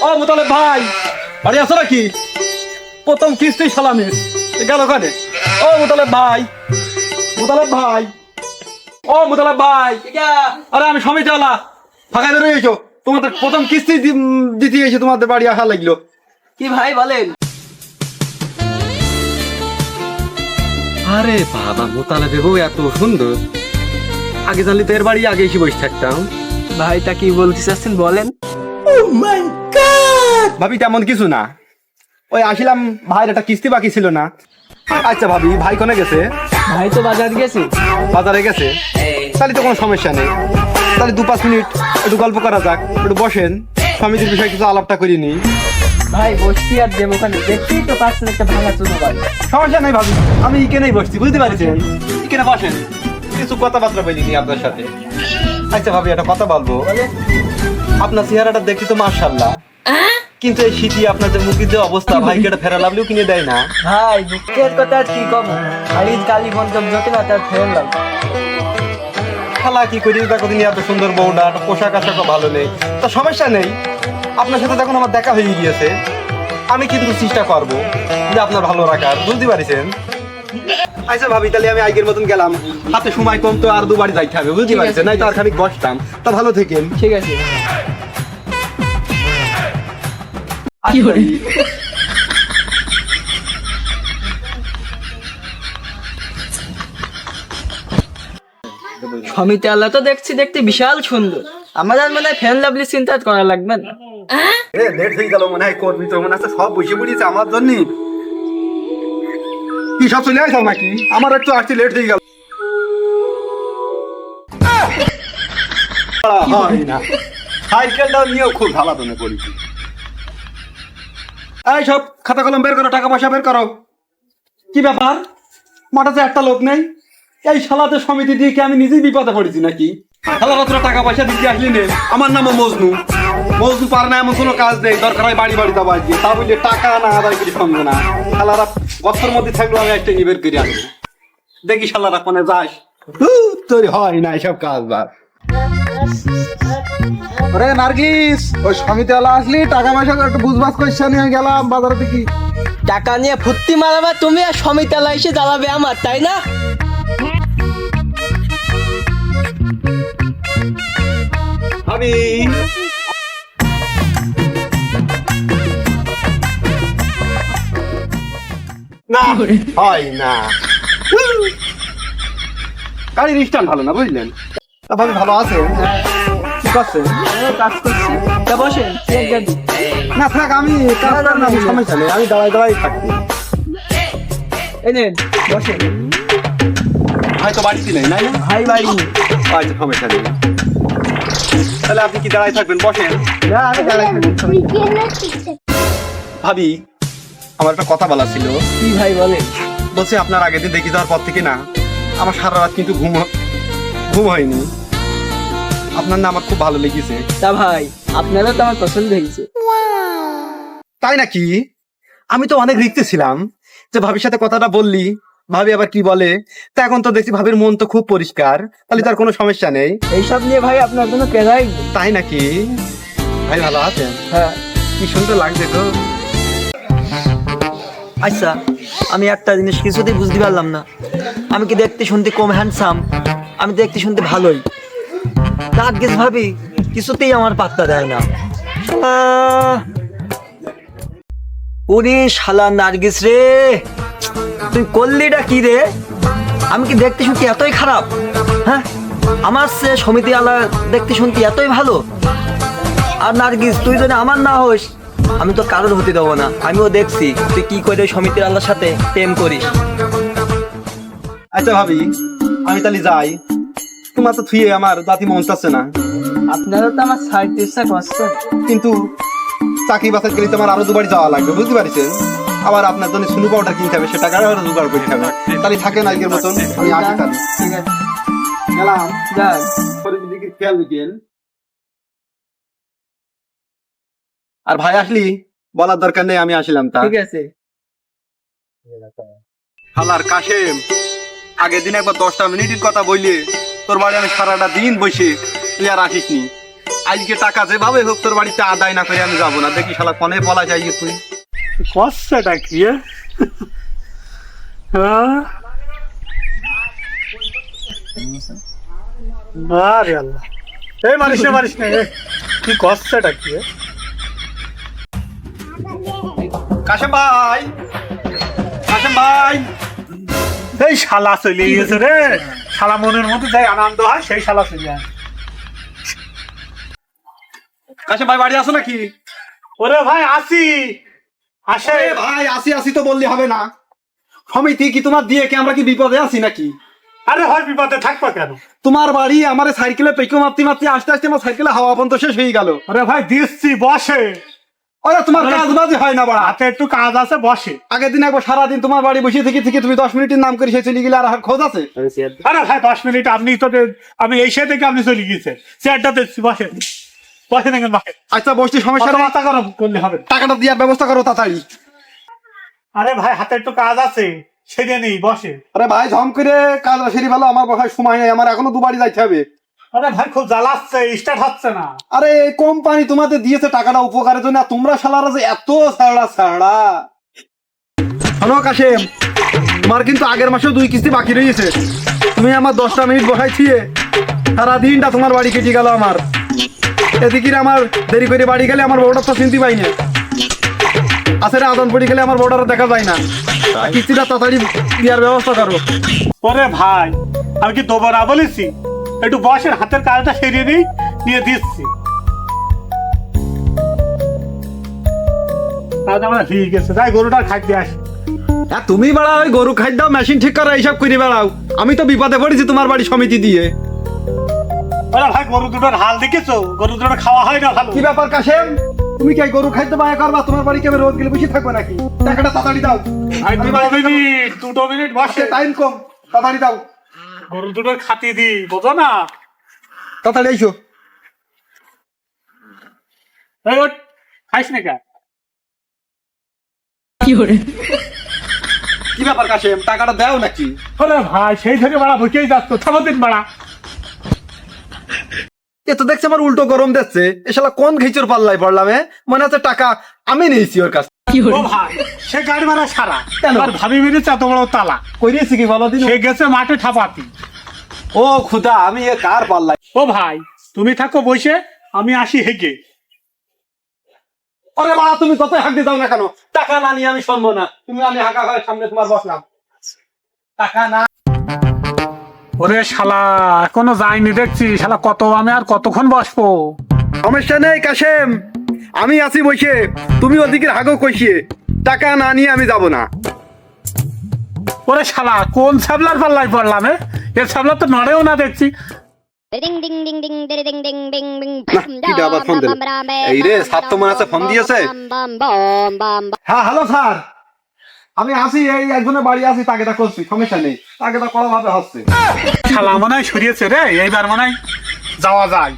ও মুতালেব ভাই, বাড়ি আছো নাকি? প্রথম কিস্তি সালামি গেল ওখানে। ও মুতালেব ভাই, মুতালেব ভাই, ও মুতালেব ভাই, আরে আমি সমিতিওয়ালা, ফাঁকা বেরোয় এসো। তোমাদের প্রথম কিস্তি দিতে এসে তোমাদের বাড়ি আসা লাগলো। কি ভাই বলেন? আরে বাবা, মুতালেব বউ এত সুন্দর, আগে জানলে তো এর বাড়ি আগে এসে বসে থাকতাম। ভাই তা কি বলতে চাচ্ছেন বলেন? ভাবি তেমন কিছু না, ওই আসিলাম, ভাইয়ের একটা কিস্তি বাকি ছিল না। আচ্ছা ভাবি, ভাই কোনে গেছে? ভাই তো বাজার গেছে। বাজারে গেছে? তাহলে তো কোনো সমস্যা নেই, তাহলে 2-5 মিনিট একটু গল্প করা যাক, একটু বসেন, সমিতির বিষয়ে কিছু আলাপটা করিনি। ভাই বসছি আর দেব ওখানে, দেখতেই তো পাচ্ছেন একটা ভাঙা চুনো বাড়ি। সমস্যা নেই ভাবি, আমি এখানেই বসছি, বুঝতে পারছেন? এখানে বসেন, কিছু কথাবার্তা বলিনি আপনার সাথে। আচ্ছা ভাবি, একটা কথা বলবো। আপনার চেহারাটা দেখতে তো মাশাআল্লাহ, কিন্তু এই শীতে আপনাদের মুখের যে অবস্থা, ভাইকে এটা ফেরা লাগলেও কিনে দেয় না। ভাই দুঃখের কথা আর কি কম, খালি কালি মন্তব যত না তার ফেরলাম। খালা কি করি, দেখো তিনি এত সুন্দর বউটা, পোশাক আশাকও ভালো নেই, তা সমস্যা নেই। আপনার সাথে যখন আমার দেখা হয়ে গিয়েছে, আমি কিন্তু চেষ্টা করবো যে আপনার ভালো রাখার, বুঝতে পারছেন? আচ্ছা ভাবি, তাহলে আমি আগের মতন গেলাম, হাতে সময় কম তো, আর দুবারই যাইতে হবে, বুঝতে ঠিক আছে, পারছেন? নাই তো আর খানিক বসতাম। তা ভালো থেকেন। ঠিক আছে। কি করে? সমিতি আল্লাহ তো দেখছি দেখতে বিশাল সুন্দর, আমাদের মনে হয় ফ্যান লাভলি চিন্তা করা লাগবে না। লেট হয়ে গেল মনে হয়, কর্মী তো মনে হচ্ছে সব বসে পড়িয়েছে আমার জন্য। কি সব চলে আসো নাকি? আমার একটু আসতে লেট হয়ে গেল। হয় না, সাইকেলটাও নিয়েও খুব ঝালাতনে পড়েছি। এই সব খাতা কলম বের করো, টাকা পয়সা বের করো। কি ব্যাপার, মাঠাতে একটা লোক নেই? এই শালাতে সমিতি দিয়ে কি আমি নিজেই বিপদে পড়েছি নাকি? শালারা টাকা পয়সা দিতে আসলি নে, আমার নামও মজনু। মজনু পারে না এমন কোনো কাজ নেই, দরকার হয় বাড়ি বাড়ি দাবা দিয়ে, তা বললে টাকা না আদায় করি সঙ্গে না। শালারা বছর মধ্যে থাকলেও আমি একটা বের করে আনবো। দেখি শালারা কোনে যাস, তোর হয় না এসব কাজ বাদ। ওরে নার্গিস, ওই সমিতিওয়ালা আসলি, টাকা পয়সা একটু বুঝবাজ করছে, নিয়ে গেলাম বাজারে দেখি। টাকা নিয়ে ফুর্তি মারাবা তুমি, আর সমিতি আল্লাহ এসে জ্বালাবে আমার, তাই না? আমি না, হয় না, গাড়ির স্ট্যান্ড ভালো না, বুঝলেন? তা ভাবি ভালো আছে? কি করছে? কাজ করছি। তা বসেন, চেক গাড়ি। না থাক, আমি কাজ করব না, সমস্যা নেই, আমি দাঁড়াই দাঁড়াই থাকি। এই নেন, বসেন। হয়তো বাড়িতে নেই, নাই? ভাই বাড়ি নেই। আচ্ছা, সমস্যা নেই, তাহলে আপনি কি দাঁড়াই থাকবেন? বসেন। না, আমি দাঁড়াই থাকি। ভাবি, আমার একটা কথা বলা ছিল। কি ভাই বলেন? বলছি, আপনার আগের দিন দেখি যাওয়ার পর থেকে না, আমার সারা রাত কিন্তু ঘুম হয়নি। আপনার না আমার খুব ভালো লেগেছে। তা ভাই, আপনারও তো আমার পছন্দ হয়েছে। তাই নাকি? আমি তো অনেক রিক্তে ছিলাম যে ভাবির সাথে কথাটা বললি, ভাবি আবার কি বলে। তা এখন তো দেখছি ভাবির মন তো খুব পরিষ্কার, তাহলে তার কোনো সমস্যা নেই। এইসব নিয়ে ভাই আপনার জন্য কেদাই। তাই নাকি? ভাই ভালো আছেন? হ্যাঁ। কি সুন্দর লাগছে তো। আচ্ছা, আমি একটা জিনিস কিছুতেই বুঝতে পারলাম না, আমি কি দেখতে শুনতে কম হ্যান্ডসাম? আমি দেখতে শুনতে ভালোই, নার্গিস ভাবি কিছুতেই আমার পাত্তা দেয় না। ওরে শালা নার্গিস রে, তুই করলিটা কি রে? আমি কি দেখতে শুনতে এতই খারাপ? হ্যাঁ, আমার সে সমিতি আলা দেখতে শুনতে এতই ভালো? আর নার্গিস, তুই যদি আমার না হোস, আমি তো কারোর হতে দেবো না। আমিও দেখছি তুই কি করে সমিতির আল্লাহর সাথে প্রেম করিস। আচ্ছা ভাবি, আমি তাহলে যাই, তোমার তো থুয়ে আমার জাতি মন চাচ্ছে না। আপনারও তো আমার ছাড়তে ইচ্ছা করছে, কিন্তু চাকরি বাসায় গেলে তোমার আরো দুবারই যাওয়া লাগবে, বুঝতে পারছেন? আবার আপনার জন্য সুনু পাউডার কিনতে হবে, সে টাকা জোগাড় করে খাবে। তাহলে থাকেন আজকের মতন, আমি আসি তাহলে। ঠিক আছে, গেলাম। যান। শরীরের দিকে খেয়াল দিকেন। আর ভাই আসলি বলার দরকার নেই, আমি আসিলাম। তা ঠিক আছে। হালার কাশেম, আগের দিন একবার 10টা মিনিটের কথা বললে তোর বাড়ি আমি সারাটা দিন বসে, তুই আর আসিস নি। আজকে টাকা যেভাবে হোক তোর বাড়িতে আদায় না করে আমি যাবো না। দেখি শালা কনে বলা যায় তুই কষ্টটা কি আরে আল্লাহ, এই মারিস না কি কষ্টটা কি কাশেম ভাই, কাশেম ভাই, এই শালা চলে গিয়েছে রে, শালা মনের মধ্যে যাই আনন্দ হয় সেই শালা চলে যায়। কাশেম ভাই বাড়ি আসো নাকি? ওরে ভাই আসি, আসে আরে ভাই আসি আসি তো বললে হবে না। সমিতি কি তোমার দিয়ে কি আমরা কি বিপদে আছি নাকি? আরে হয় বিপদে থাকবো কেন? তোমার বাড়ি আমার সাইকেলে পেকো মারতে মারতে আস্তে আস্তে আমার সাইকেলে হাওয়া বন্ধ শেষ হয়ে গেল। আরে ভাই দিচ্ছি বসে, ওরা তোমার কাজ বাজে হয় না বাড়া। হাতে একটু কাজ আছে বসে। আগের দিন একবার সারাদিন তোমার বাড়ি বসে থেকে থেকে তুমি 10 মিনিটের নাম করে সে চলে গেলে আর খোঁজ আছে? আরে ভাই 10 মিনিট আপনি তো আমি এই সে থেকে আপনি চলে গিয়েছেন, চেয়ারটা দিচ্ছি বসে, বসে দেখেন বসে। আচ্ছা বসছি, সমস্যা নেই, মাথা গরম করলে হবে। টাকাটা দেওয়ার ব্যবস্থা করো তাড়াতাড়ি। আরে ভাই হাতে একটু কাজ আছে সেরে নেই বসে। আরে ভাই ঝম করে কাজ সেরি ভালো, আমার ভাই সময় নেই, আমার এখনো দুবারই যাইতে হবে। আরে ভাই খুব জ্বালাচ্ছে, স্টার্ট হচ্ছে না। আরে এই কোম্পানি তোমাদের দিয়েছে টাকাটা উপকারের জন্য, আর তোমরা শালারা যে এত ছাড়া ছাড়া। শোনো কাশেম, তোমার কিন্তু আগের মাসেও 2 কিস্তি বাকি রয়েছে। তুমি আমার 10টা মিনিট বসাইছিয়ে সারা দিনটা তোমার বাড়ি কেটে গেল আমার। এদিকে আমার দেরি করে বাড়ি গেলে আমার বউটার তো চিনতে পাই না, আসলে আদান পড়ে গেলে আমার বউটার দেখা যায় না। কিস্তিটা তাড়াতাড়ি দেওয়ার ব্যবস্থা করো। ওরে ভাই আমি কি দেবো না বলেছি? একটু বসের হাতের কাজটা সেরিয়ে নিই, নিয়ে দিচ্ছি। কাজ আমার ঠিক আছে, তাই গরুটার খাদ্য আসি। হ্যাঁ তুমি বেড়াও, ওই গরু খাদ্য মেশিন ঠিক করা এইসব করে বেড়াও। আমি তো বিপদে পড়েছি তোমার বাড়ি সমিতি দিয়ে। ওরে ভাই গরু দুটোর হাল দেখেছো? গরু দুটোর খাওয়া হয় না ভালো। কি ব্যাপার কাশেম, তুমি কি এই গরু খাদ্য বায়া করবা? তোমার বাড়ি কেমন রোদ গেলে বসে থাকবে নাকি? টাকাটা তাড়াতাড়ি দাও। ভাই 2 মিনিট বসে, টাইম কম, তাড়াতাড়ি দাও। গরু দুটোর খাতি দি, বোঝো না? তাড়াতাড়ি আইসো। এই ওঠ, খাইস না কে? কি ব্যাপার কাশেম, টাকাটা দাও নাকি? ওরে ভাই সেই থেকে বাড়া ভুকেই যাচ্ছ, থামো দিন বাড়া। এ তো দেখছি আমার উল্টো গরম দিচ্ছে। এ শালা কোন ঘিচুর পাল্লায় পড়লাম? মনে হচ্ছে টাকা আমি নিয়েছি ওর কাছে। ও ভাই সে গাড়ি মারা সারা কেন? আর ভাবি মেরেছে এত বড় তালা। করিয়েছি কি বলো দিন? সে গেছে মাঠে ঠাপাতি। ও খুদা, আমি এ কার পাল্লাই? ও ভাই তুমি থাকো বসে, আমি আসি হেগে। আরে বাবা তুমি কতই হাঁক দিয়ে দাও না কেন? টাকা না নিয়ে আমি শুনবো না। তুমি আমি হাঁকা ঘরের সামনে তোমার বসলাম, টাকা না। ওরে শালা এখনো যাইনি দেখছি, শালা কত আমি আর কতক্ষণ বসবো? সমস্যা নেই কাশেম, আমি আছি বসে, তুমি ওদিকে হাগো কইছিয়ে। টাকা না নিয়ে আমি যাব না। ওরে শালা কোন ছাবলার পাল্লায় পড়লাম? এ ছাবলা তো নড়েও না দেখছি। Ding ding ding ding ding ding ding ding ding. কি আবার ফোন দিল? এই রে সাত তো মনে আছে ফোন দিয়েছে। হ্যাঁ হ্যালো স্যার, আমি আসি, এই একজনের বাড়ি আসি, তাকে তা করছি, সমস্যা নেই, তাকে তা করা ভাবে হচ্ছে। শালা মনে হয় সরিয়েছে রে, এইবার মনে হয় যাওয়া যায়।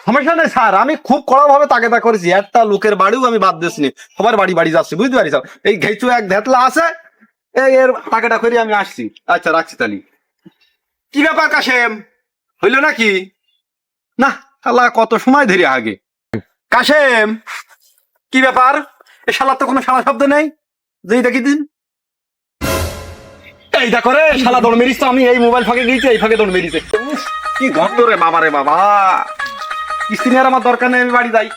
সমস্যা নেই স্যার, আমি খুব কড়া ভাবে তাকে তা করেছি। একটা লোকের বাড়িও আমি বাদ দিসনি, সবার বাড়ি বাড়ি যাচ্ছি, বুঝতে পারিস? এই ঘেঁচু এক ধেতলা আছে, এই এর টাকাটা করে আমি আসছি। আচ্ছা রাখছি তাহলে। কি ব্যাপার কাশেম, হইল নাকি? না শালা কত সময় ধরে আগে। কাশেম কি ব্যাপার? এ শালার তো কোনো শালা শব্দ নেই, যেই দেখি দিন। এই দেখো রে শালা দৌড় মেরিস তো, আমি এই মোবাইল ফাঁকে গিয়েছি, এই ফাঁকে দৌড় মেরিছে। উফ, কি গন্ধ রে বাবা রে বাবা। কিস্তি নেওয়ার আমার দরকার নেই, আমি বাড়ি যাই,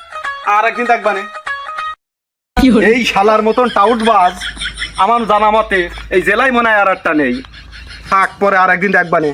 আর একদিন দেখবানে। এই শালার মতন টাউটবাজ আমার জানা মতে এই জেলায় মনে হয় আর একটা নেই। থাক, পরে আর একদিন দেখবানে।